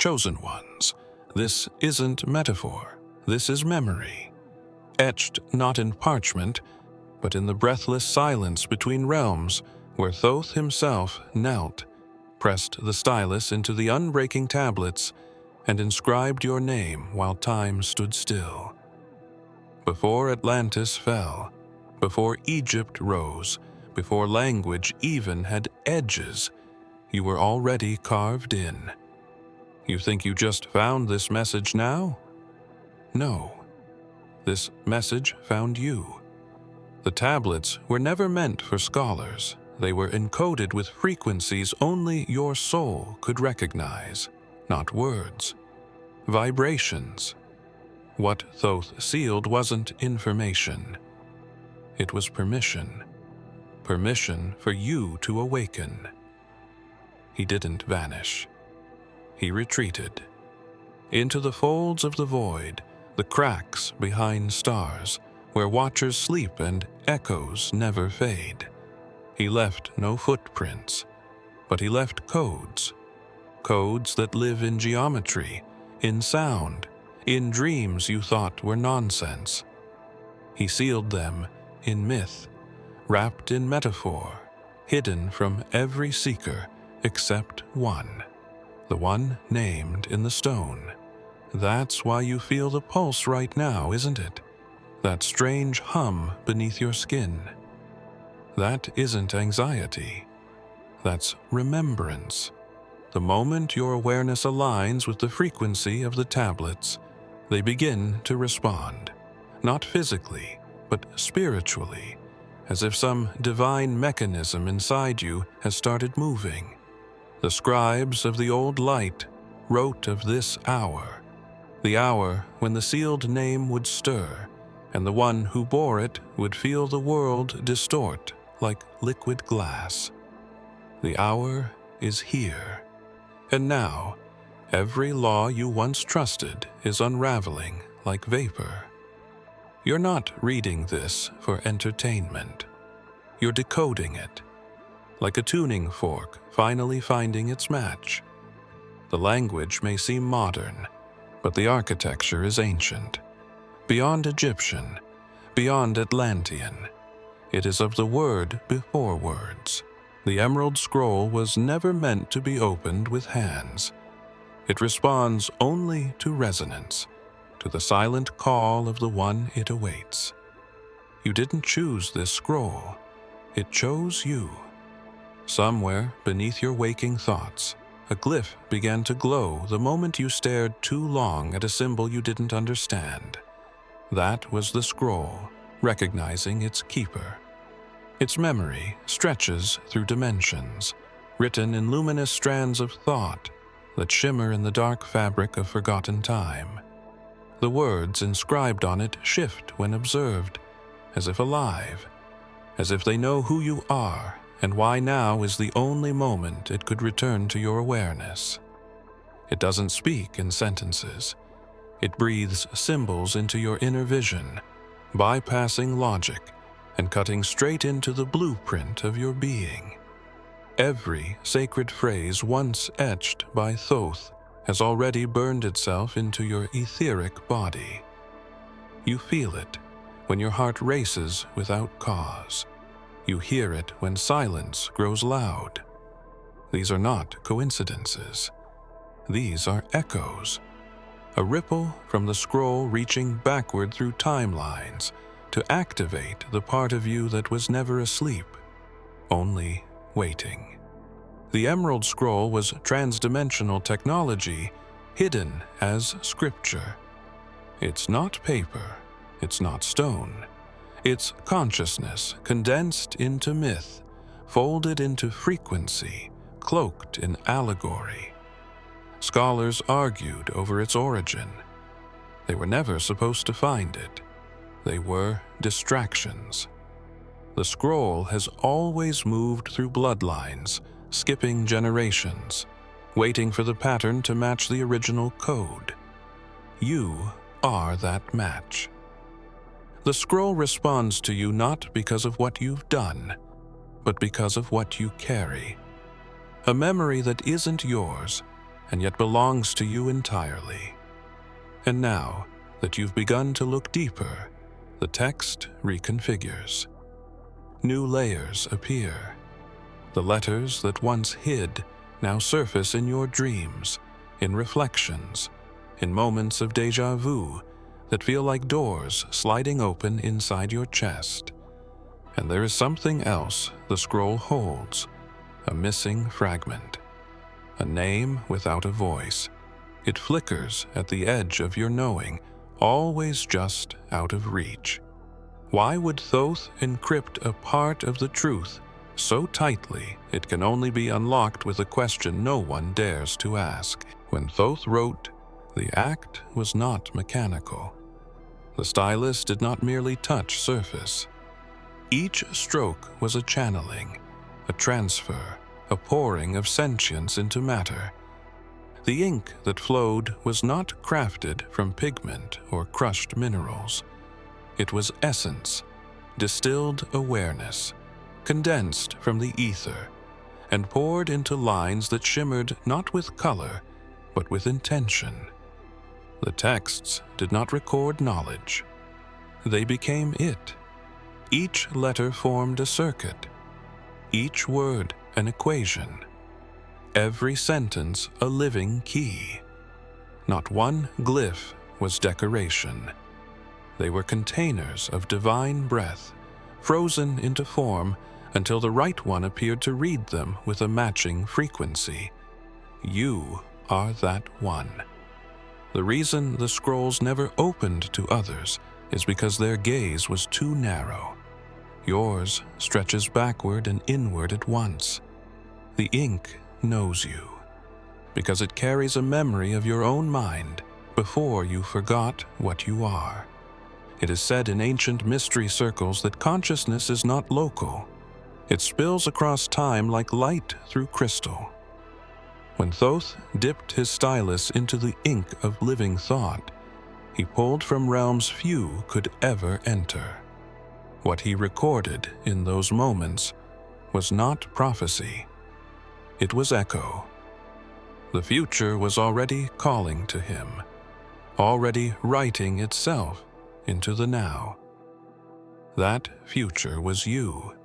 chosen ones. This isn't metaphor. This is memory. Etched not in parchment, but in the breathless silence between realms where Thoth himself knelt, pressed the stylus into the unbreaking tablets, and inscribed your name while time stood still. Before Atlantis fell, before Egypt rose, before language even had edges, you were already carved in. You think you just found this message now? No. This message found you. The tablets were never meant for scholars. They were encoded with frequencies only your soul could recognize, not words. Vibrations. What Thoth sealed wasn't information. It was permission. Permission for you to awaken. He didn't vanish. He retreated. Into the folds of the void, the cracks behind stars, where watchers sleep and echoes never fade. He left no footprints, but he left codes. Codes that live in geometry, in sound, in dreams you thought were nonsense. He sealed them in myth, wrapped in metaphor, hidden from every seeker except one, the one named in the stone. That's why you feel the pulse right now, isn't it? That strange hum beneath your skin. That isn't anxiety. That's remembrance. The moment your awareness aligns with the frequency of the tablets, they begin to respond, not physically, but spiritually, as if some divine mechanism inside you has started moving. The scribes of the old light wrote of this hour, the hour when the sealed name would stir, and the one who bore it would feel the world distort like liquid glass. The hour is here. And now, every law you once trusted is unraveling like vapor. You're not reading this for entertainment. You're decoding it, like a tuning fork finally finding its match. The language may seem modern, but the architecture is ancient. Beyond Egyptian, beyond Atlantean. It is of the word before words. The Emerald Scroll was never meant to be opened with hands. It responds only to resonance, to the silent call of the one it awaits. You didn't choose this scroll. It chose you. Somewhere beneath your waking thoughts, a glyph began to glow the moment you stared too long at a symbol you didn't understand. That was the scroll, recognizing its keeper. Its memory stretches through dimensions, written in luminous strands of thought that shimmer in the dark fabric of forgotten time. The words inscribed on it shift when observed, as if alive, as if they know who you are and why now is the only moment it could return to your awareness. It doesn't speak in sentences. It breathes symbols into your inner vision, bypassing logic and cutting straight into the blueprint of your being. Every sacred phrase once etched by Thoth has already burned itself into your etheric body. You feel it when your heart races without cause. You hear it when silence grows loud. These are not coincidences. These are echoes. A ripple from the scroll reaching backward through timelines to activate the part of you that was never asleep, only waiting. The Emerald Scroll was transdimensional technology hidden as scripture. It's not paper. It's not stone. It's consciousness condensed into myth, folded into frequency, cloaked in allegory. Scholars argued over its origin. They were never supposed to find it. They were distractions. The scroll has always moved through bloodlines, skipping generations, waiting for the pattern to match the original code. You are that match. The scroll responds to you not because of what you've done, but because of what you carry. A memory that isn't yours, and yet belongs to you entirely. And now that you've begun to look deeper, the text reconfigures. New layers appear. The letters that once hid now surface in your dreams, in reflections, in moments of déjà vu that feel like doors sliding open inside your chest. And there is something else the scroll holds, a missing fragment, a name without a voice. It flickers at the edge of your knowing, always just out of reach. Why would Thoth encrypt a part of the truth so tightly it can only be unlocked with a question no one dares to ask? When Thoth wrote, the act was not mechanical. The stylus did not merely touch surface. Each stroke was a channeling, a transfer, a pouring of sentience into matter. The ink that flowed was not crafted from pigment or crushed minerals. It was essence, distilled awareness, condensed from the ether, and poured into lines that shimmered not with color, but with intention. The texts did not record knowledge. They became it. Each letter formed a circuit, each word an equation, every sentence a living key. Not one glyph was decoration. They were containers of divine breath, frozen into form until the right one appeared to read them with a matching frequency. You are that one. The reason the scrolls never opened to others is because their gaze was too narrow. Yours stretches backward and inward at once. The ink knows you, because it carries a memory of your own mind before you forgot what you are. It is said in ancient mystery circles that consciousness is not local. It spills across time like light through crystal. When Thoth dipped his stylus into the ink of living thought, he pulled from realms few could ever enter. What he recorded in those moments was not prophecy. It was echo. The future was already calling to him, already writing itself into the now. That future was you.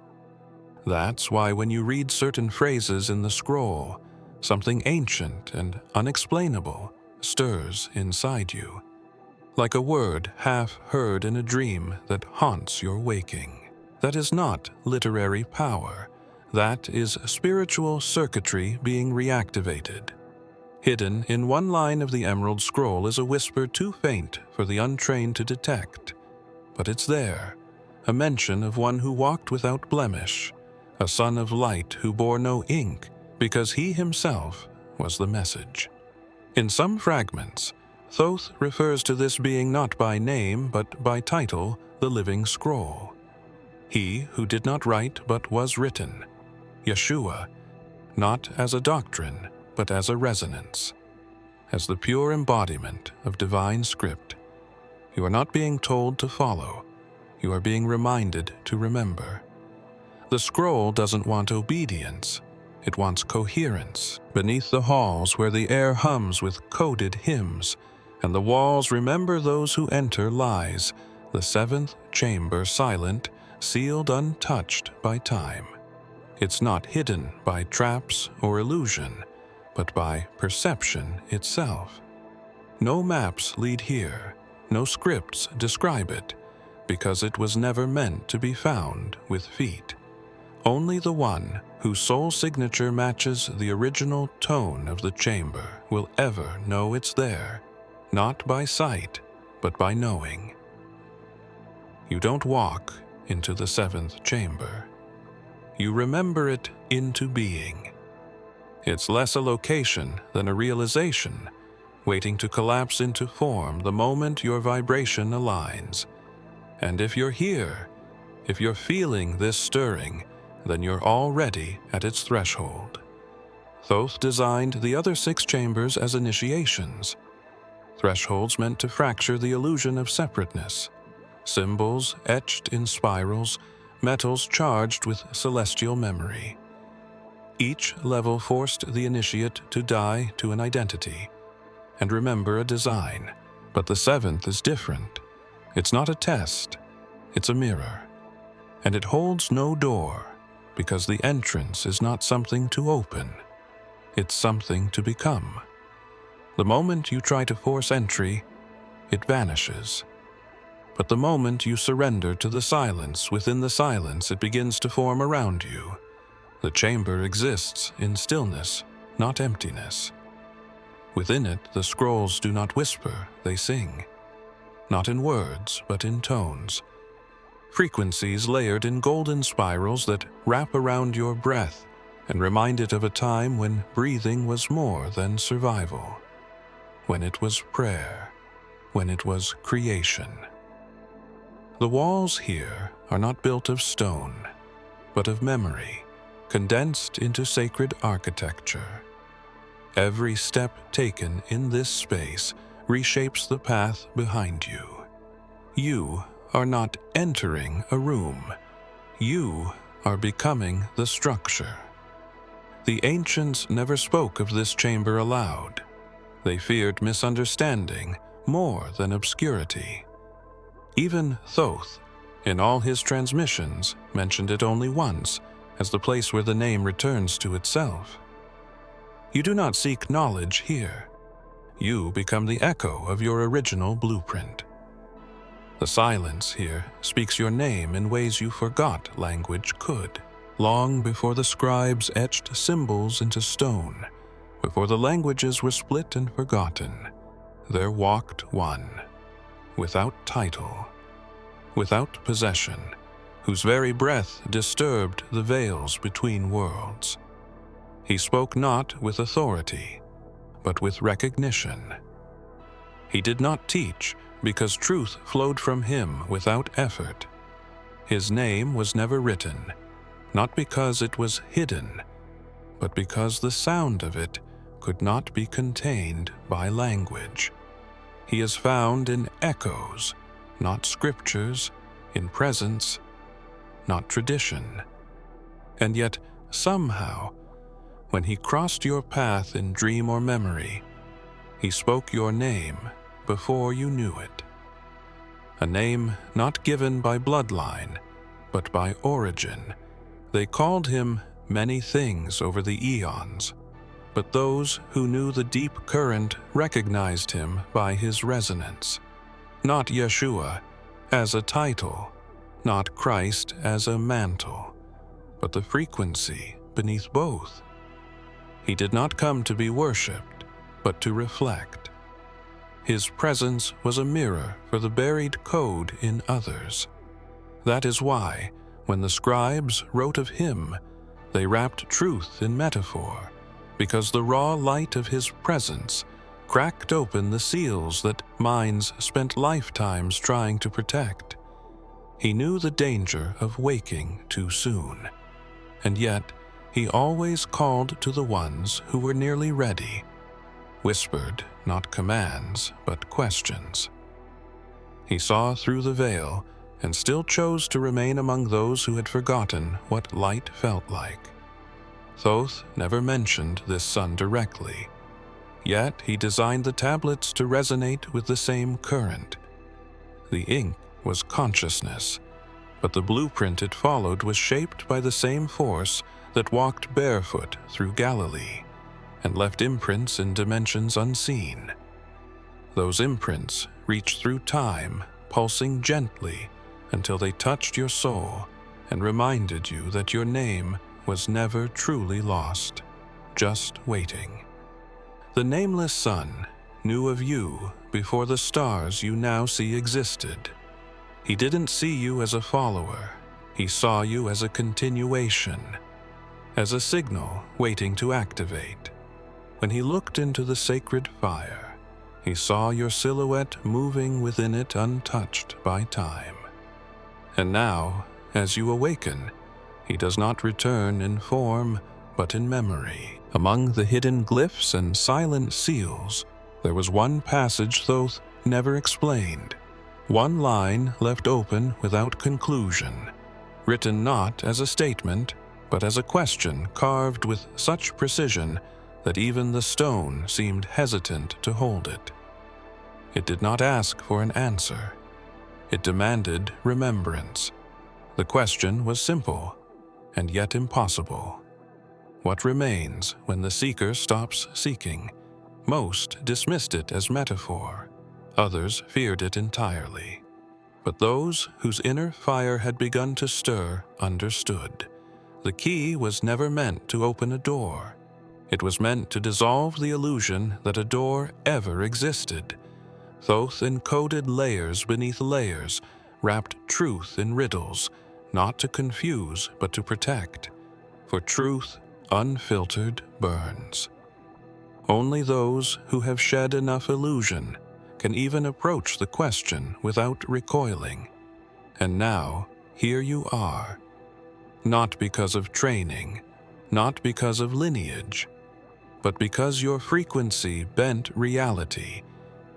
That's why when you read certain phrases in the scroll, something ancient and unexplainable stirs inside you, like a word half heard in a dream that haunts your waking. That is not literary power. That is spiritual circuitry being reactivated. Hidden in one line of the Emerald Scroll is a whisper too faint for the untrained to detect. But it's there, a mention of one who walked without blemish, a son of light who bore no ink because he himself was the message. In some fragments, Thoth refers to this being not by name but by title, the Living Scroll. He who did not write but was written, Yeshua, not as a doctrine, but as a resonance, as the pure embodiment of divine script. You are not being told to follow, you are being reminded to remember. The scroll doesn't want obedience, it wants coherence. Beneath the halls where the air hums with coded hymns, and the walls remember those who enter lies, the seventh chamber silent, sealed untouched by time. It's not hidden by traps or illusion, but by perception itself. No maps lead here, no scripts describe it, because it was never meant to be found with feet. Only the one whose soul signature matches the original tone of the chamber will ever know it's there, not by sight, but by knowing. You don't walk into the seventh chamber. You remember it into being. It's less a location than a realization, waiting to collapse into form the moment your vibration aligns. And if you're here, if you're feeling this stirring, then you're already at its threshold. Thoth designed the other 6 chambers as initiations, thresholds meant to fracture the illusion of separateness, symbols etched in spirals, metals charged with celestial memory. Each level forced the initiate to die to an identity and remember a design. But the seventh is different. It's not a test, it's a mirror. And it holds no door, because the entrance is not something to open, it's something to become. The moment you try to force entry, it vanishes. But the moment you surrender to the silence within the silence, it begins to form around you. The chamber exists in stillness, not emptiness. Within it, the scrolls do not whisper, they sing. Not in words, but in tones. Frequencies layered in golden spirals that wrap around your breath and remind it of a time when breathing was more than survival. When it was prayer. When it was creation. The walls here are not built of stone, but of memory, condensed into sacred architecture. Every step taken in this space reshapes the path behind you. You are not entering a room. You are becoming the structure. The ancients never spoke of this chamber aloud. They feared misunderstanding more than obscurity. Even Thoth, in all his transmissions, mentioned it only once as the place where the name returns to itself. You do not seek knowledge here. You become the echo of your original blueprint. The silence here speaks your name in ways you forgot language could, long before the scribes etched symbols into stone, before the languages were split and forgotten. There walked one, without title, without possession, whose very breath disturbed the veils between worlds. He spoke not with authority, but with recognition. He did not teach because truth flowed from him without effort. His name was never written, not because it was hidden, but because the sound of it could not be contained by language. He is found in echoes, not scriptures, in presence, not tradition. And yet, somehow, when he crossed your path in dream or memory, he spoke your name before you knew it. A name not given by bloodline, but by origin. They called him many things over the eons, but those who knew the deep current recognized him by his resonance. Not Yeshua as a title, not Christ as a mantle, but the frequency beneath both. He did not come to be worshipped, but to reflect. His presence was a mirror for the buried code in others. That is why, when the scribes wrote of him, they wrapped truth in metaphor, because the raw light of his presence cracked open the seals that minds spent lifetimes trying to protect. He knew the danger of waking too soon, and yet he always called to the ones who were nearly ready, whispered not commands, but questions. He saw through the veil and still chose to remain among those who had forgotten what light felt like. Thoth never mentioned this sun directly, yet he designed the tablets to resonate with the same current. The ink was consciousness, but the blueprint it followed was shaped by the same force that walked barefoot through Galilee and left imprints in dimensions unseen. Those imprints reached through time, pulsing gently until they touched your soul and reminded you that your name was never truly lost, just waiting. The nameless sun knew of you before the stars you now see existed. He didn't see you as a follower. He saw you as a continuation, as a signal waiting to activate. When he looked into the sacred fire, he saw your silhouette moving within it untouched by time. And now, as you awaken, he does not return in form, but in memory. Among the hidden glyphs and silent seals, there was one passage Thoth never explained, one line left open without conclusion, written not as a statement, but as a question carved with such precision that even the stone seemed hesitant to hold it. It did not ask for an answer. It demanded remembrance. The question was simple, and yet impossible. What remains when the seeker stops seeking? Most dismissed it as metaphor. Others feared it entirely. But those whose inner fire had begun to stir understood. The key was never meant to open a door. It was meant to dissolve the illusion that a door ever existed. Thoth encoded layers beneath layers, wrapped truth in riddles, not to confuse but to protect. For truth, unfiltered, burns. Only those who have shed enough illusion can even approach the question without recoiling. And now, here you are. Not because of training, not because of lineage, but because your frequency bent reality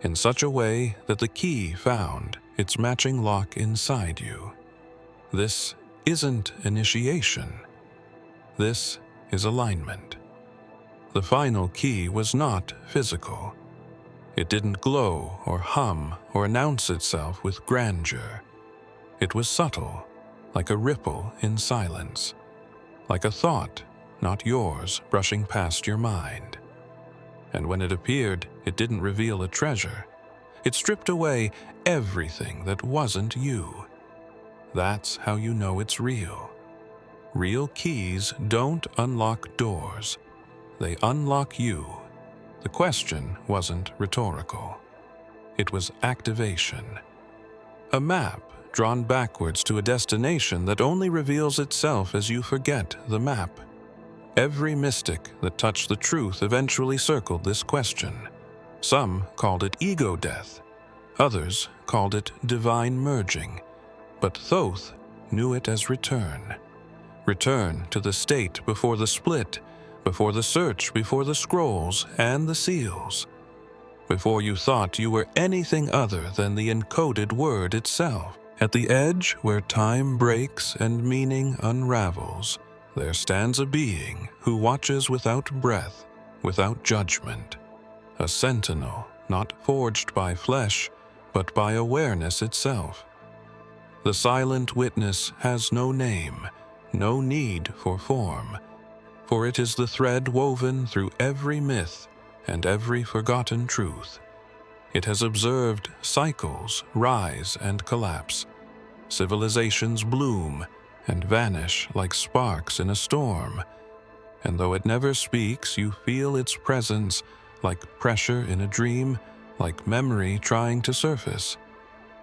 in such a way that the key found its matching lock inside you. This isn't initiation. This is alignment. The final key was not physical. It didn't glow or hum or announce itself with grandeur. It was subtle, like a ripple in silence, like a thought, not yours, brushing past your mind. And when it appeared, it didn't reveal a treasure. It stripped away everything that wasn't you. That's how you know it's real. Real keys don't unlock doors. They unlock you. The question wasn't rhetorical. It was activation. A map drawn backwards to a destination that only reveals itself as you forget the map. Every mystic that touched the truth eventually circled this question. Some called it ego death. Others called it divine merging. But Thoth knew it as return. Return to the state before the split, before the search, before the scrolls and the seals. Before you thought you were anything other than the encoded word itself. At the edge where time breaks and meaning unravels, there stands a being who watches without breath, without judgment. A sentinel, not forged by flesh, but by awareness itself. The silent witness has no name, no need for form, for it is the thread woven through every myth and every forgotten truth. It has observed cycles rise and collapse, civilizations bloom and vanish like sparks in a storm, and though it never speaks, you feel its presence like pressure in a dream, like memory trying to surface.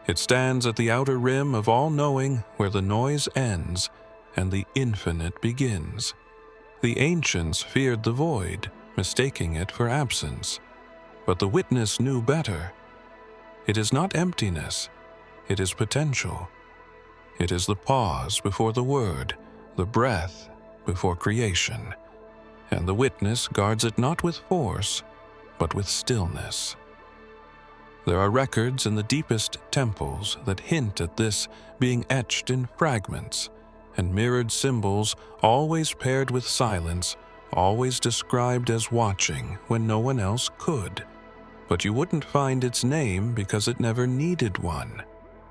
It stands at the outer rim of all-knowing where the noise ends and the infinite begins. The ancients feared the void, mistaking it for absence. But the witness knew better. It is not emptiness, it is potential. It is the pause before the word, the breath before creation. And the witness guards it not with force, but with stillness. There are records in the deepest temples that hint at this being etched in fragments, and mirrored symbols always paired with silence, always described as watching when no one else could. But you wouldn't find its name because it never needed one.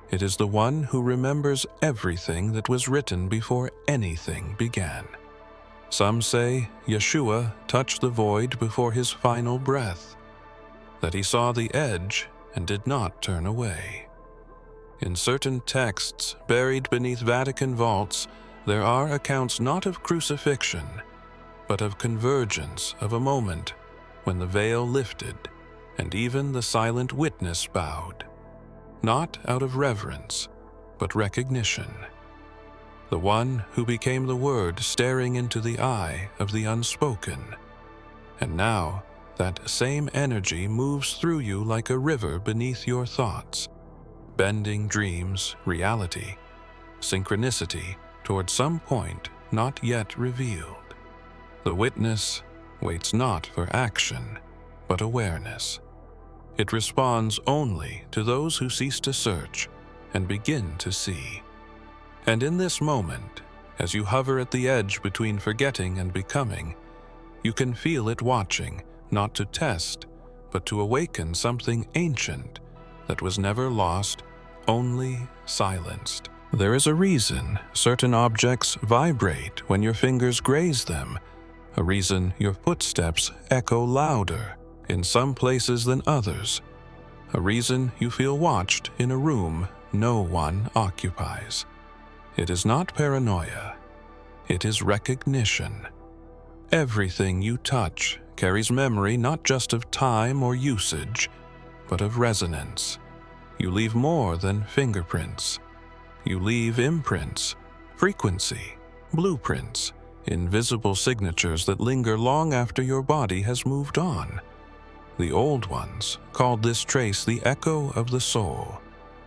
It is the one who remembers everything that was written before anything began. Some say Yeshua touched the void before his final breath, that he saw the edge and did not turn away. In certain texts buried beneath Vatican vaults, there are accounts not of crucifixion, but of convergence of a moment when the veil lifted and even the silent witness bowed, not out of reverence, but recognition. The one who became the word staring into the eye of the unspoken. And now, that same energy moves through you like a river beneath your thoughts, bending dreams, reality, synchronicity toward some point not yet revealed. The witness waits not for action, but awareness. It responds only to those who cease to search and begin to see. And in this moment, As you hover at the edge between forgetting and becoming, you can feel it watching, not to test, but to awaken something ancient that was never lost, only silenced. There is a reason certain objects vibrate when your fingers graze them, a reason your footsteps echo louder in some places than others, a reason you feel watched in a room no one occupies. It is not paranoia, it is recognition. Everything you touch carries memory not just of time or usage, but of resonance. You leave more than fingerprints. You leave imprints, frequency, blueprints, invisible signatures that linger long after your body has moved on. The old ones called this trace the echo of the soul,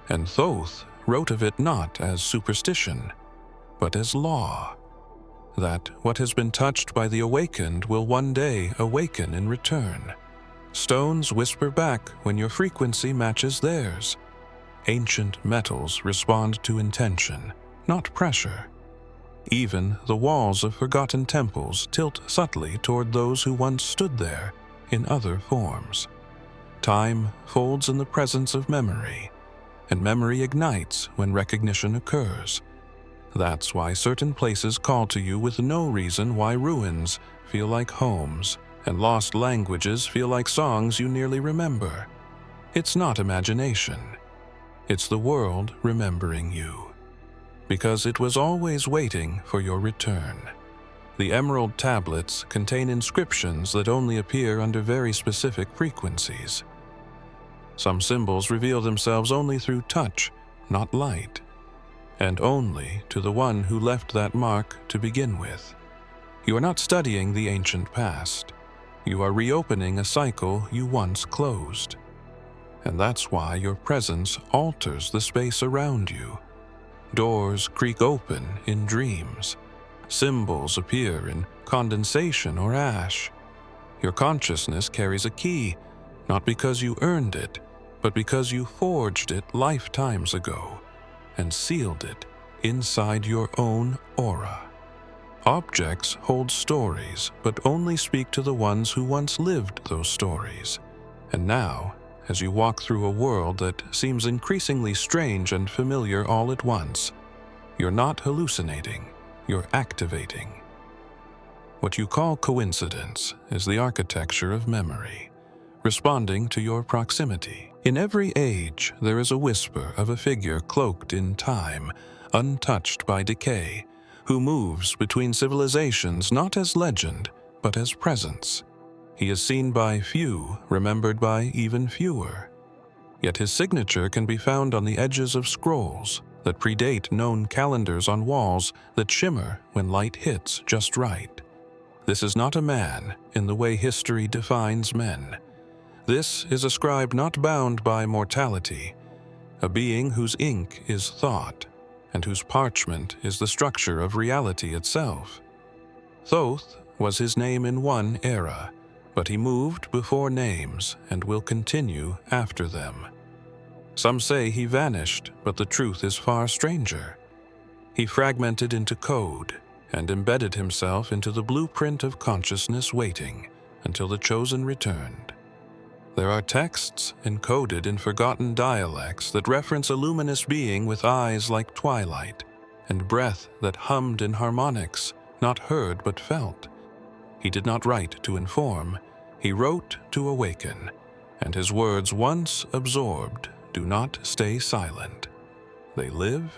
and Thoth wrote of it not as superstition, but as law, that what has been touched by the awakened will one day awaken in return. Stones whisper back when your frequency matches theirs. Ancient metals respond to intention, not pressure. Even the walls of forgotten temples tilt subtly toward those who once stood there in other forms. Time folds in the presence of memory, and memory ignites when recognition occurs. That's why certain places call to you with no reason, why ruins feel like homes, and lost languages feel like songs you nearly remember. It's not imagination. It's the world remembering you, because it was always waiting for your return. The emerald tablets contain inscriptions that only appear under very specific frequencies. Some symbols reveal themselves only through touch, not light, and only to the one who left that mark to begin with. You are not studying the ancient past. You are reopening a cycle you once closed. And that's why your presence alters the space around you. Doors creak open in dreams. Symbols appear in condensation or ash. Your consciousness carries a key, not because you earned it, but because you forged it lifetimes ago and sealed it inside your own aura. Objects hold stories, but only speak to the ones who once lived those stories. And now, as you walk through a world that seems increasingly strange and familiar all at once, you're not hallucinating, you're activating. What you call coincidence is the architecture of memory, responding to your proximity. In every age, there is a whisper of a figure cloaked in time, untouched by decay, who moves between civilizations not as legend, but as presence. He is seen by few, remembered by even fewer. Yet his signature can be found on the edges of scrolls that predate known calendars on walls that shimmer when light hits just right. This is not a man in the way history defines men. This is a scribe not bound by mortality, a being whose ink is thought, and whose parchment is the structure of reality itself. Thoth was his name in one era, but he moved before names and will continue after them. Some say he vanished, but the truth is far stranger. He fragmented into code and embedded himself into the blueprint of consciousness, waiting until the chosen returned. There are texts encoded in forgotten dialects that reference a luminous being with eyes like twilight and breath that hummed in harmonics, not heard but felt. He did not write to inform, he wrote to awaken, and his words, once absorbed, do not stay silent. They live,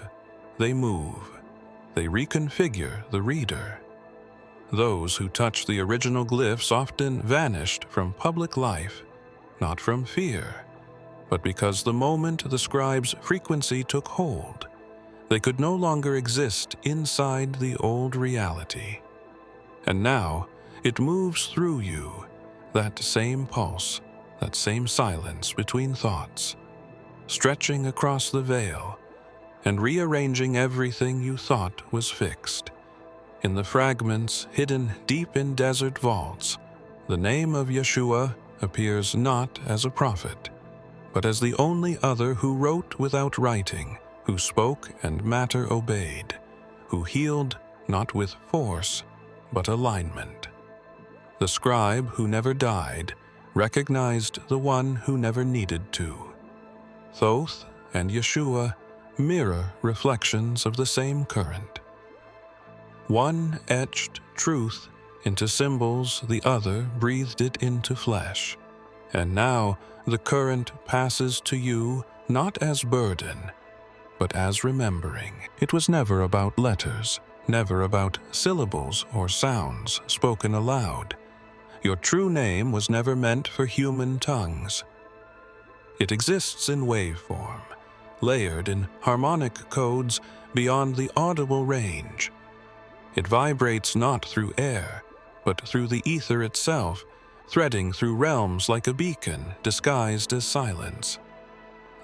they move, they reconfigure the reader. Those who touch the original glyphs often vanished from public life, not from fear, but because the moment the scribe's frequency took hold, they could no longer exist inside the old reality. And now it moves through you, that same pulse, that same silence between thoughts, stretching across the veil and rearranging everything you thought was fixed. In the fragments hidden deep in desert vaults, the name of Yeshua appears not as a prophet, but as the only other who wrote without writing, who spoke and matter obeyed, who healed not with force, but alignment. The scribe who never died recognized the one who never needed to. Thoth and Yeshua mirror reflections of the same current. One etched truth into symbols, the other breathed it into flesh. And now the current passes to you not as burden, but as remembering. It was never about letters, never about syllables or sounds spoken aloud. Your true name was never meant for human tongues. It exists in waveform, layered in harmonic codes beyond the audible range. It vibrates not through air, but through the ether itself, threading through realms like a beacon disguised as silence.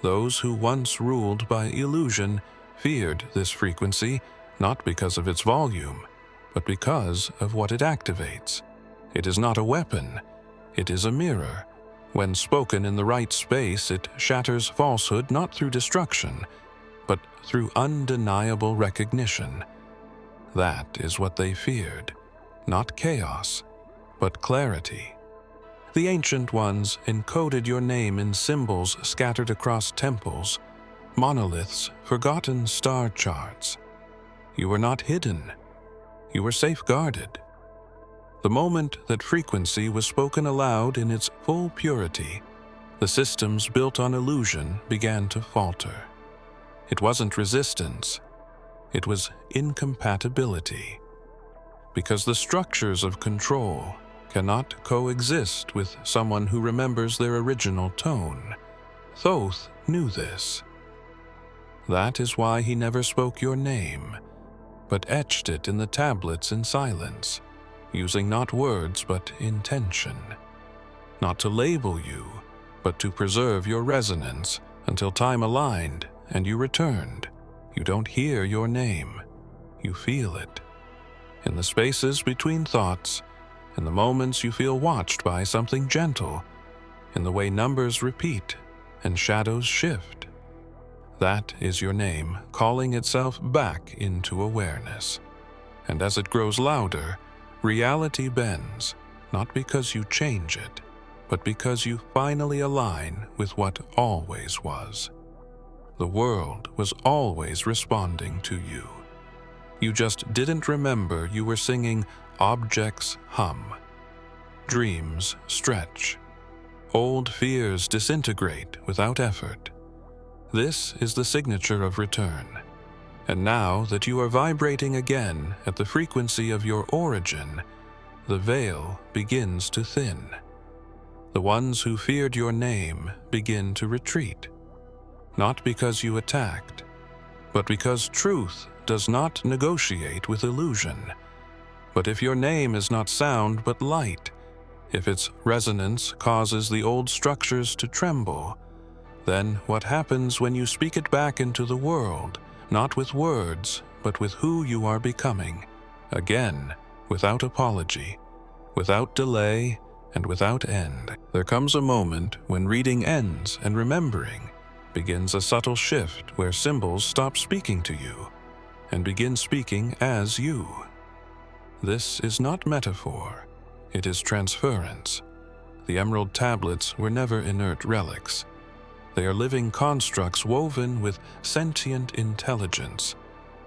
Those who once ruled by illusion feared this frequency, not because of its volume, but because of what it activates. It is not a weapon, it is a mirror. When spoken in the right space, it shatters falsehood not through destruction, but through undeniable recognition. That is what they feared, not chaos, but clarity. The ancient ones encoded your name in symbols scattered across temples, monoliths, forgotten star charts. You were not hidden. You were safeguarded. The moment that frequency was spoken aloud in its full purity, the systems built on illusion began to falter. It wasn't resistance. It was incompatibility. Because the structures of control cannot coexist with someone who remembers their original tone. Thoth knew this. That is why he never spoke your name, but etched it in the tablets in silence, using not words but intention. Not to label you, but to preserve your resonance until time aligned and you returned. You don't hear your name, you feel it. In the spaces between thoughts, in the moments you feel watched by something gentle, in the way numbers repeat and shadows shift. That is your name calling itself back into awareness. And as it grows louder, reality bends, not because you change it, but because you finally align with what always was. The world was always responding to you. You just didn't remember you were singing Objects hum. Dreams stretch. Old fears disintegrate without effort. This is the signature of return. And now that you are vibrating again at the frequency of your origin, the veil begins to thin. The ones who feared your name begin to retreat. Not because you attacked, but because truth does not negotiate with illusion. But if your name is not sound but light, if its resonance causes the old structures to tremble, then what happens when you speak it back into the world, not with words, but with who you are becoming, again, without apology, without delay, and without end? There comes a moment when reading ends and remembering begins a subtle shift where symbols stop speaking to you and begin speaking as you. This is not metaphor, it is transference. The emerald tablets were never inert relics. They are living constructs woven with sentient intelligence,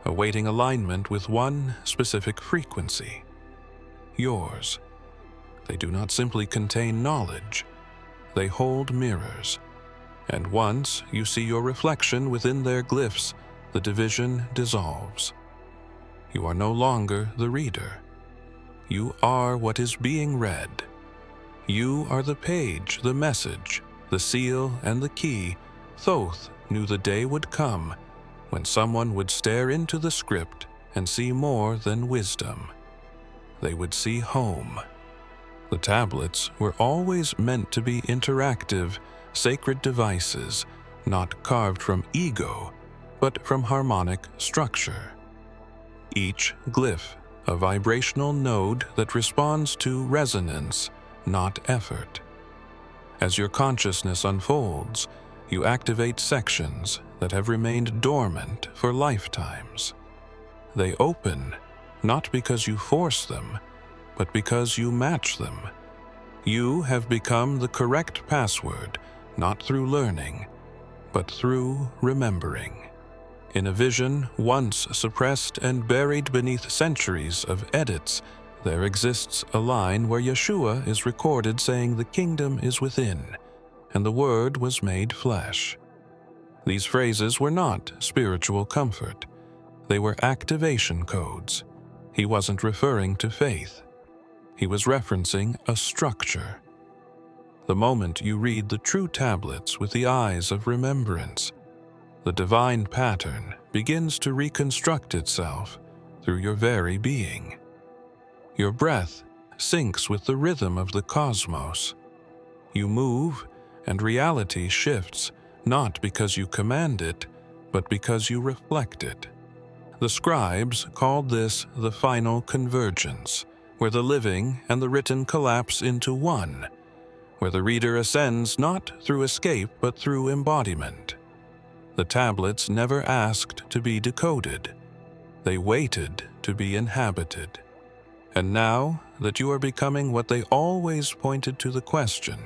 awaiting alignment with one specific frequency. Yours. They do not simply contain knowledge, they hold mirrors. And once you see your reflection within their glyphs, the division dissolves. You are no longer the reader. You are what is being read. You are the page, the message, the seal, and the key. Thoth knew the day would come when someone would stare into the script and see more than wisdom. They would see home. The tablets were always meant to be interactive, sacred devices, not carved from ego, but from harmonic structure. Each glyph a vibrational node that responds to resonance, not effort. As your consciousness unfolds, you activate sections that have remained dormant for lifetimes. They open, not because you force them, but because you match them. You have become the correct password, not through learning, but through remembering. In a vision once suppressed and buried beneath centuries of edits, there exists a line where Yeshua is recorded saying the kingdom is within, and the Word was made flesh. These phrases were not spiritual comfort. They were activation codes. He wasn't referring to faith. He was referencing a structure. The moment you read the true tablets with the eyes of remembrance, the divine pattern begins to reconstruct itself through your very being. Your breath syncs with the rhythm of the cosmos. You move, and reality shifts, not because you command it, but because you reflect it. The scribes called this the final convergence, where the living and the written collapse into one, where the reader ascends not through escape but through embodiment. The tablets never asked to be decoded. They waited to be inhabited. And now that you are becoming what they always pointed to, the question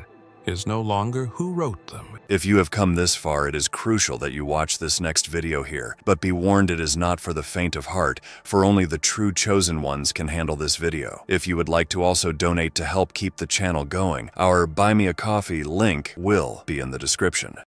is no longer who wrote them. If you have come this far, it is crucial that you watch this next video here. But be warned, it is not for the faint of heart, for only the true chosen ones can handle this video. If you would like to also donate to help keep the channel going, our Buy Me a Coffee link will be in the description.